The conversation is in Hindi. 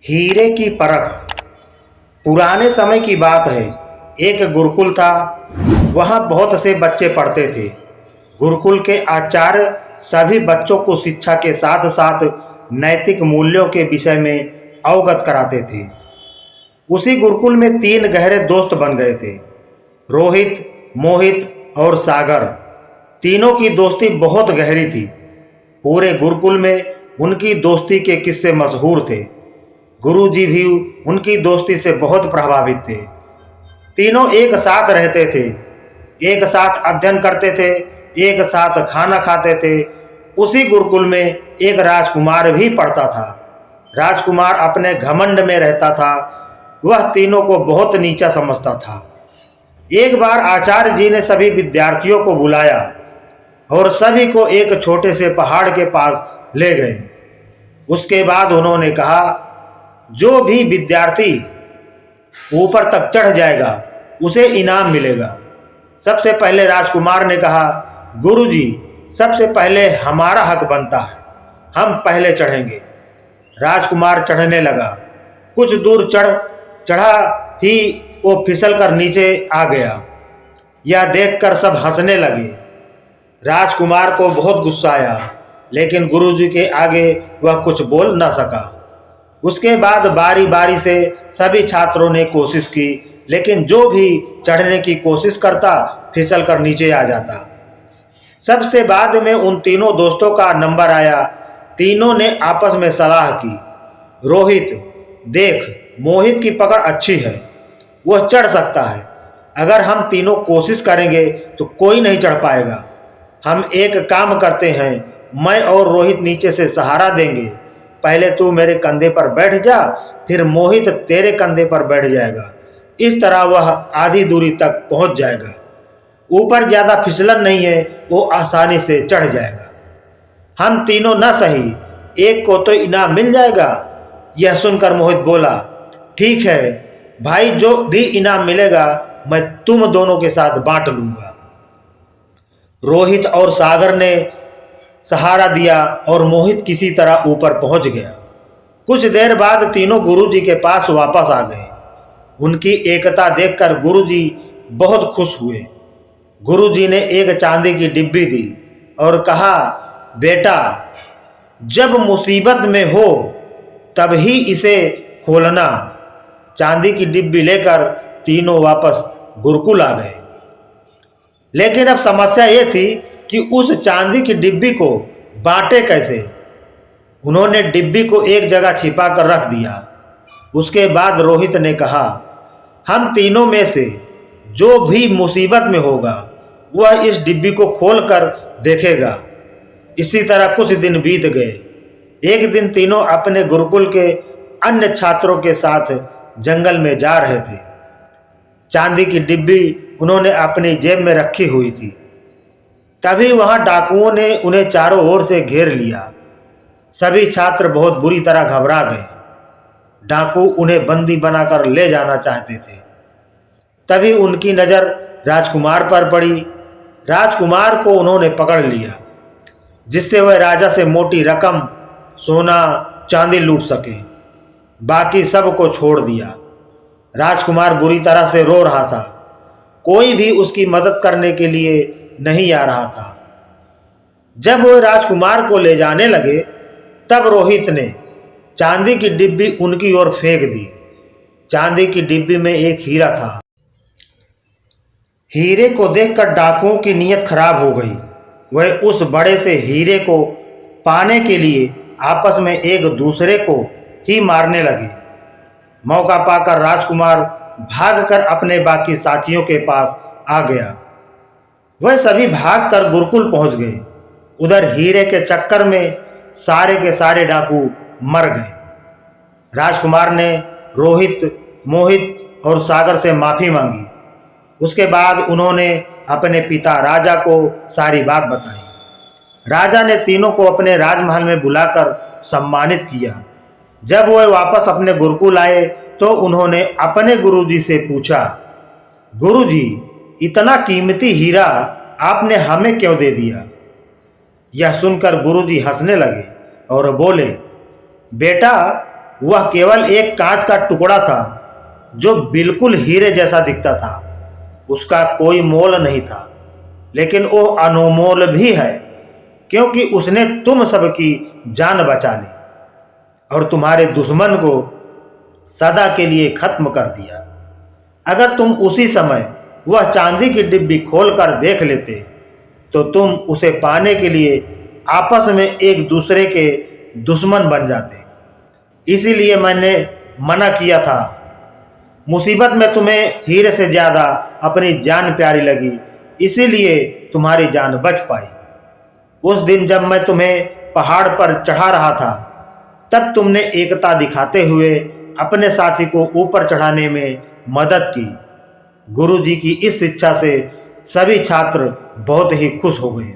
हीरे की परख। पुराने समय की बात है। एक गुरुकुल था। वहाँ बहुत से बच्चे पढ़ते थे। गुरुकुल के आचार्य सभी बच्चों को शिक्षा के साथ साथ नैतिक मूल्यों के विषय में अवगत कराते थे। उसी गुरुकुल में तीन गहरे दोस्त बन गए थे, रोहित, मोहित और सागर। तीनों की दोस्ती बहुत गहरी थी। पूरे गुरुकुल में उनकी दोस्ती के किस्से मशहूर थे। गुरुजी भी उनकी दोस्ती से बहुत प्रभावित थे। तीनों एक साथ रहते थे, एक साथ अध्ययन करते थे, एक साथ खाना खाते थे। उसी गुरुकुल में एक राजकुमार भी पढ़ता था। राजकुमार अपने घमंड में रहता था। वह तीनों को बहुत नीचा समझता था। एक बार आचार्य जी ने सभी विद्यार्थियों को बुलाया और सभी को एक छोटे से पहाड़ के पास ले गए। उसके बाद उन्होंने कहा, जो भी विद्यार्थी ऊपर तक चढ़ जाएगा उसे इनाम मिलेगा। सबसे पहले राजकुमार ने कहा, गुरुजी, सबसे पहले हमारा हक बनता है, हम पहले चढ़ेंगे। राजकुमार चढ़ने लगा। कुछ दूर चढ़ा ही वो फिसल कर नीचे आ गया। यह देखकर सब हंसने लगे। राजकुमार को बहुत गुस्सा आया, लेकिन गुरुजी के आगे वह कुछ बोल न सका। उसके बाद बारी बारी से सभी छात्रों ने कोशिश की, लेकिन जो भी चढ़ने की कोशिश करता फिसल कर नीचे आ जाता। सबसे बाद में उन तीनों दोस्तों का नंबर आया। तीनों ने आपस में सलाह की, रोहित, देख, मोहित की पकड़ अच्छी है, वह चढ़ सकता है। अगर हम तीनों कोशिश करेंगे तो कोई नहीं चढ़ पाएगा। हम एक काम करते हैं, मैं और रोहित नीचे से सहारा देंगे। पहले तू मेरे कंधे पर बैठ जा, फिर मोहित तेरे कंधे पर बैठ जाएगा। इस तरह वह आधी दूरी तक पहुंच जाएगा। ऊपर ज़्यादा फिसलन नहीं है, वो आसानी से चढ़ जाएगा। हम तीनों न सही, एक को तो इनाम मिल जाएगा। यह सुनकर मोहित बोला, ठीक है भाई, जो भी इनाम मिलेगा मैं तुम दोनों के साथ बांट लूंगा। रोहित और सागर ने सहारा दिया और मोहित किसी तरह ऊपर पहुंच गया। कुछ देर बाद तीनों गुरुजी के पास वापस आ गए। उनकी एकता देखकर गुरुजी बहुत खुश हुए। गुरुजी ने एक चांदी की डिब्बी दी और कहा, बेटा, जब मुसीबत में हो तब ही इसे खोलना। चांदी की डिब्बी लेकर तीनों वापस गुरुकुल आ गए। लेकिन अब समस्या यह थी कि उस चांदी की डिब्बी को बांटे कैसे। उन्होंने डिब्बी को एक जगह छिपा कर रख दिया। उसके बाद रोहित ने कहा, हम तीनों में से जो भी मुसीबत में होगा वह इस डिब्बी को खोलकर देखेगा। इसी तरह कुछ दिन बीत गए। एक दिन तीनों अपने गुरुकुल के अन्य छात्रों के साथ जंगल में जा रहे थे। चांदी की डिब्बी उन्होंने अपनी जेब में रखी हुई थी। तभी वहां डाकुओं ने उन्हें चारों ओर से घेर लिया। सभी छात्र बहुत बुरी तरह घबरा गए। डाकू उन्हें बंदी बनाकर ले जाना चाहते थे। तभी उनकी नज़र राजकुमार पर पड़ी। राजकुमार को उन्होंने पकड़ लिया, जिससे वह राजा से मोटी रकम, सोना चांदी लूट सके। बाकी सब को छोड़ दिया। राजकुमार बुरी तरह से रो रहा था। कोई भी उसकी मदद करने के लिए नहीं आ रहा था। जब वो राजकुमार को ले जाने लगे तब रोहित ने चांदी की डिब्बी उनकी ओर फेंक दी। चांदी की डिब्बी में एक हीरा था। हीरे को देखकर डाकुओं की नीयत खराब हो गई। वह उस बड़े से हीरे को पाने के लिए आपस में एक दूसरे को ही मारने लगे। मौका पाकर राजकुमार भागकर अपने बाकी साथियों के पास आ गया। वह सभी भागकर गुरुकुल पहुंच गए। उधर हीरे के चक्कर में सारे के सारे डाकू मर गए। राजकुमार ने रोहित, मोहित और सागर से माफ़ी मांगी। उसके बाद उन्होंने अपने पिता राजा को सारी बात बताई। राजा ने तीनों को अपने राजमहल में बुलाकर सम्मानित किया। जब वह वापस अपने गुरुकुल आए तो उन्होंने अपने गुरुजी से पूछा, गुरुजी, इतना कीमती हीरा आपने हमें क्यों दे दिया? यह सुनकर गुरुजी हंसने लगे और बोले, बेटा, वह केवल एक कांच का टुकड़ा था जो बिल्कुल हीरे जैसा दिखता था। उसका कोई मोल नहीं था, लेकिन वो अनमोल भी है, क्योंकि उसने तुम सबकी जान बचा ली और तुम्हारे दुश्मन को सदा के लिए खत्म कर दिया। अगर तुम उसी समय वह चांदी की डिब्बी खोलकर देख लेते तो तुम उसे पाने के लिए आपस में एक दूसरे के दुश्मन बन जाते। इसीलिए मैंने मना किया था। मुसीबत में तुम्हें हीरे से ज़्यादा अपनी जान प्यारी लगी, इसीलिए तुम्हारी जान बच पाई। उस दिन जब मैं तुम्हें पहाड़ पर चढ़ा रहा था, तब तुमने एकता दिखाते हुए अपने साथी को ऊपर चढ़ाने में मदद की। गुरु जी की इस शिक्षा से सभी छात्र बहुत ही खुश हो गए।